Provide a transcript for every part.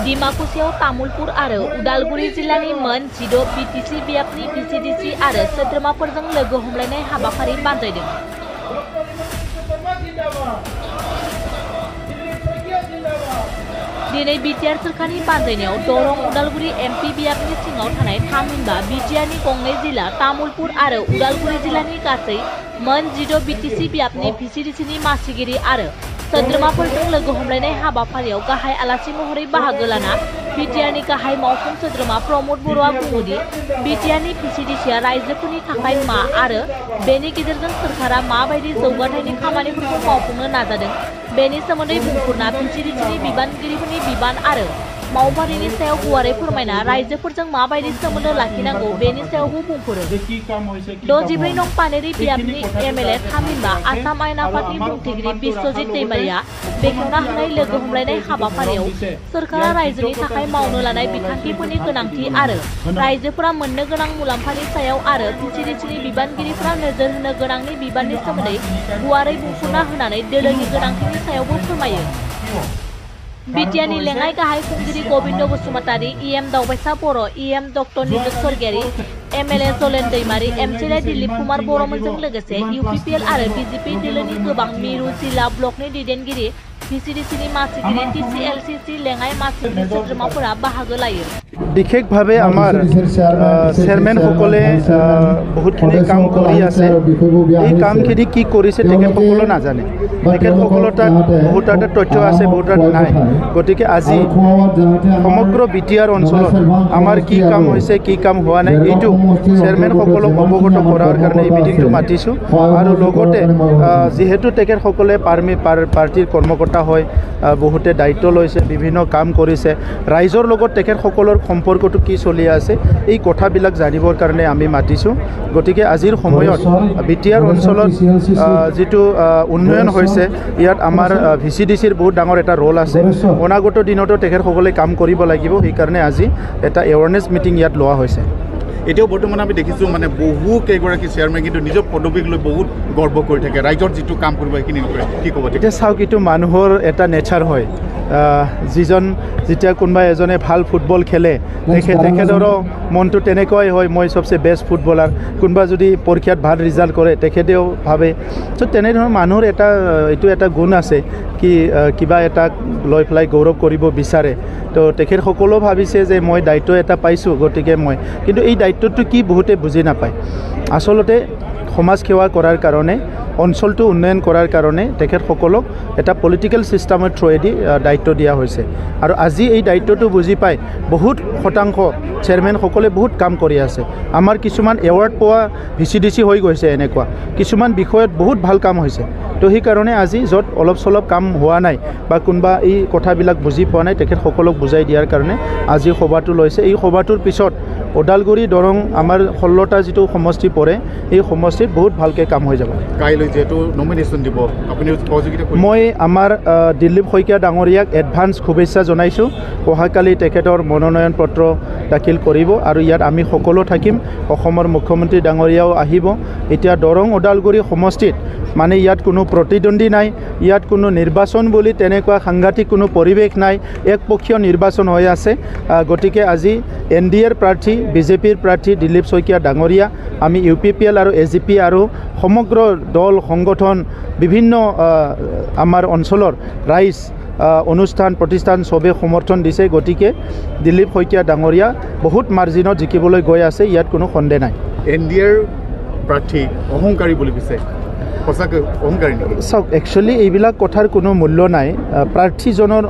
डिमाकुसियाव तामुलपुर आरो उदालगुरि जिल्लानि मोन 16 बिटिसि बियाबनि भिसिडिसि आरो सोद्रोमाफोरजों लोगो हमलायनाय हाबाफारि बानजायदों। दिनै बिटिआर सोरखारनि बानजायनायाव दरं उदालगुरि एमपि बियाबनि सिङाव थानाय थामहिनबा बिटिआरनि गंनै जिल्ला तामुलपुर आरो उदालगुरि जिल्लानि गासै मोन 16 बिटिसि बियाबनि भिसिडिसिनि मासिगिरि आरो सोद्रोमाफोरजों लोगो हमलायनाय हाबाफारियाव गाहाय आलासि महरै बाहागो लाना बिटिआरनि गाहाय मावफुं सोद्रोमा प्रमद बर'आ बुङोदि बिटिआरनि भिसिडिसिआ रायजोफोरनि थाखाय मा आरो बेनि गेजेरजों सोरखारा माबायदि जौगाथायनि खामानिफोरखौ मावफुंनो नाजादों बेनि सोमोन्दै बुंफोरना भिसिडिसिनि बिबानगिरिफोरनि बिबान आरो मावफारिनि सायाव गुवारै फोरमायना रायजोफोरजों माबायदि सोमोन्दो लाखिनांगौ बेनि सायावबो बुंफोरो। 64 नं पानेरि बियाबनि एमएलए थामहिनबा आसाम आयेन आफादनि बुंथिगिरि बिश्वजित दैमारिया बेखेवना होनाय लोगो हमलायनाय हाबाफारियाव सोरखारा रायजोनि थाखाय मावनो लानाय बिथांखिफोरनि गोनांथि आरो रायजोफोरा मोननो गोनां मुलाम्फानि सायाव आरो भिसिडिसिनि बिबानगिरिफोरा नोजोर होनो गोनांनि बिबाननि सोमोन्दै गुवारै बुंफुरना होनानै दोलोनि गोनांथिनि सायावबो फोरमायो। बिटिआरनि लेङाइ गाहाय खुंगिरि गबिन्द बसुमतारी, इएम दावबायसा बर', इएम डक्टर निजुग सरगियारि, एमएलए जलेन दैमारि, एमसिएलए दिलीप कुमार बर'मोनजों लोगोसे इउपिपिएल आरो बिजेपि दोलोनि गोबां मिरु जिल्ला ब्लकनि दैदेनगिरि, भिसिडिसिनि मासिगिरि, टिसिएलसिसि लेङाइ मासिगिरि सोद्रोमाफोरा बाहागो लायो। বিশেষভাৱে আমাৰ চেয়াৰমেনসকলে বহুতখিনি কাম কৰি আছে। এই কামখিনি কি কৰিছে তেখেতসকলে নাজানে। তেখেতসকলৰ তাত বহুত এটা তথ্য আছে, বহুত এটা নাই। গতিকে আজি সমগ্ৰ বিটিআৰ অঞ্চলত আমাৰ কি কাম হৈছে, কি কাম হোৱা নাই, এইটো চেয়াৰমেনসকলক অৱগত কৰাৰ কাৰণে এই মিটিংটো মাতিছোঁ। আৰু লগতে যিহেতু তেখেতসকলে পাৰ্টিৰ কৰ্মকৰ্তা হয়, বহুতে দায়িত্ব লৈছে, বিভিন্ন কাম কৰিছে, ৰাইজৰ লগত তেখেতসকলৰ সম্পৰ্কটো কি চলি আছে এই কথাবিলাক জানিবৰ কাৰণে আমি মাতিছোঁ। গতিকে আজিৰ সময়ত বিটিআৰ অঞ্চলত যিটো উন্নয়ন হৈছে ইয়াত আমাৰ ভিচিডিচিৰ বহুত ডাঙৰ এটা ৰোল আছে। অনাগত দিনতো তেখেতসকলে কাম কৰিব লাগিব, সেইকাৰণে আজি এটা এৱাৰনেছ মিটিং ইয়াত লোৱা হৈছে। এতিয়াও বৰ্তমান আমি দেখিছোঁ মানে বহু কেইগৰাকী চেয়াৰমেন কিন্তু নিজৰ পদবীক লৈ বহুত গৰ্ব কৰি থাকে, ৰাইজৰ যিটো কাম কৰিব সেইখিনি নকৰে, কি ক'ব? এতিয়া চাওক, এইটো মানুহৰ এটা নেচাৰ হয়। যেতিয়া কোনোবা এজনে ভাল ফুটবল খেলে তেখেতৰো মনটো তেনেকুৱাই হয়, মই চবচে বেষ্ট ফুটবলাৰ। কোনোবা যদি পৰীক্ষাত ভাল ৰিজাল্ট কৰে তেখেতেও ভাবে। ত' তেনেধৰণৰ মানুহৰ এইটো এটা গুণ আছে কি কিবা এটা লৈ পেলাই গৌৰৱ কৰিব বিচাৰে। তো তেখেতসকলেও ভাবিছে যে মই দায়িত্ব এটা পাইছোঁ, গতিকে কিন্তু এই দায়িত্বটো কি বহুতে বুজি নাপায়। আচলতে সমাজ সেৱা কৰাৰ কাৰণে, অঞ্চলটো উন্নয়ন কৰাৰ কাৰণে তেখেতসকলক এটা পলিটিকেল ছিষ্টেমৰ থ্ৰুৱেদি দায়িত্ব দিয়া হৈছে। আৰু আজি এই দায়িত্বটো বুজি পাই বহুত শতাংশ চেয়াৰমেনসকলে বহুত কাম কৰি আছে। আমাৰ কিছুমান এৱাৰ্ড পোৱা ভিচিডিচি হৈ গৈছে, এনেকুৱা কিছুমান বিষয়ত বহুত ভাল কাম হৈছে। তো সেইকাৰণে আজি য'ত অলপ চলপ কাম হোৱা নাই বা কোনোবা এই কথাবিলাক বুজি পোৱা নাই তেখেতসকলক বুজাই দিয়াৰ কাৰণে আজি সভাটো লৈছে। এই সভাটোৰ পিছত ওদালগুৰি দৰং আমাৰ 16টা যিটো সমষ্টি পৰে এই সমষ্টিত বহুত ভালকৈ কাম হৈ যাব। কাইলৈ যিহেতু নমিনেশ্যন দিব, আপুনি সহযোগিতা কৰিব। মই আমাৰ দিলীপ শইকীয়া ডাঙৰীয়াক এডভান্স শুভেচ্ছা জনাইছোঁ। অহাকালি তেখেতৰ মনোনয়ন পত্ৰ দাখিল কৰিব আৰু ইয়াত আমি সকলো থাকিম। অসমৰ মুখ্যমন্ত্ৰী ডাঙৰীয়াও আহিব। এতিয়া দৰং ওদালগুৰি সমষ্টিত মানে ইয়াত কোনো প্ৰতিদ্বন্দ্বী নাই, ইয়াত কোনো নিৰ্বাচন বুলি তেনেকুৱা সাংঘাতিক কোনো পৰিৱেশ নাই, একপক্ষীয় নিৰ্বাচন হৈ আছে। গতিকে আজি NDAৰ প্ৰাৰ্থী, বিজেপিৰ প্ৰাৰ্থী দিলীপ শইকীয়া ডাঙৰীয়া, আমি UPPL আৰু AGP আৰু সমগ্ৰ দল সংগঠন বিভিন্ন আমাৰ অঞ্চলৰ ৰাইজ অনুষ্ঠান প্ৰতিষ্ঠান চবে সমৰ্থন দিছে। গতিকে দিলীপ শইকীয়া ডাঙৰীয়া বহুত মাৰ্জিনত জিকিবলৈ গৈ আছে, ইয়াত কোনো সন্দেহ নাই। NDAৰ প্ৰাৰ্থী অহংকাৰী বুলি কৈছে, সঁচাকৈ অহংকাৰী নেকি? চাওক, একচুৱেলি এইবিলাক কথাৰ কোনো মূল্য নাই। প্ৰাৰ্থীজনৰ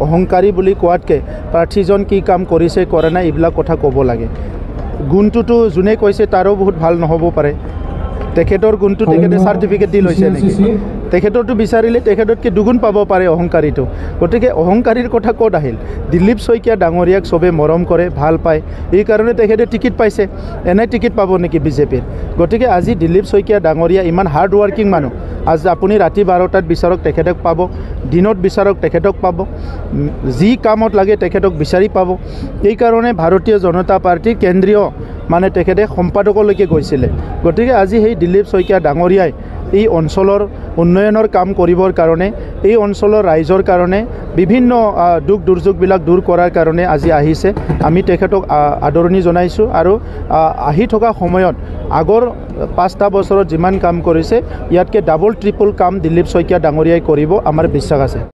অহংকাৰী বুলি কোৱাতকৈ প্ৰাৰ্থীজন কি কাম কৰিছে কৰা নাই এইবিলাক কথা ক'ব লাগে। গুণটোতো যোনে কৈছে তাৰো বহুত ভাল নহ'ব পাৰে। তেখেতৰ গুণটো তেখেতে চাৰ্টিফিকেট দি লৈছে নেকি? তেখেতৰটো বিচাৰিলে তেখেততকৈ দুগুণ পাব পাৰে অহংকাৰীটো। গতিকে অহংকাৰীৰ কথা ক'ত আহিল? দিলীপ শইকীয়া ডাঙৰীয়াক চবে মৰম কৰে, ভাল পায়, এইকাৰণে তেখেতে টিকেট পাইছে। এনে টিকেট পাব নেকি বিজেপিৰ? গতিকে আজি দিলীপ শইকীয়া ডাঙৰীয়া ইমান হাৰ্ড ৱৰ্কিং মানুহ। আজি আপুনি ৰাতি 12টাত বিচাৰক তেখেতক পাব, দিনত বিচাৰক তেখেতক পাব, যি কামত লাগে তেখেতক বিচাৰি পাব। এইকাৰণে ভাৰতীয় জনতা পাৰ্টীৰ কেন্দ্ৰীয় মানে তেখেতে সম্পাদকলৈকে গৈছিলে। গতিকে আজি সেই দিলীপ শইকীয়া ডাঙৰীয়াই এই অঞ্চলৰ উন্নয়নৰ কাম কৰিবৰ কাৰণে এই অঞ্চলৰ ৰাইজৰ কাৰণে বিভিন্ন দুখ দুৰ্যোগবিলাক দূৰ কৰাৰ কাৰণে আজি আহিছে আমি তেখেতক আদৰণি জনাইছোঁ আৰু আহি থকা সময়ত আগৰ 5টা বছৰত যিমান কাম কৰিছে ইয়াতকৈ ডাবল ট্ৰিপল কাম দিলীপ শইকীয়া ডাঙৰীয়াই কৰিব আমাৰ বিশ্বাস আছে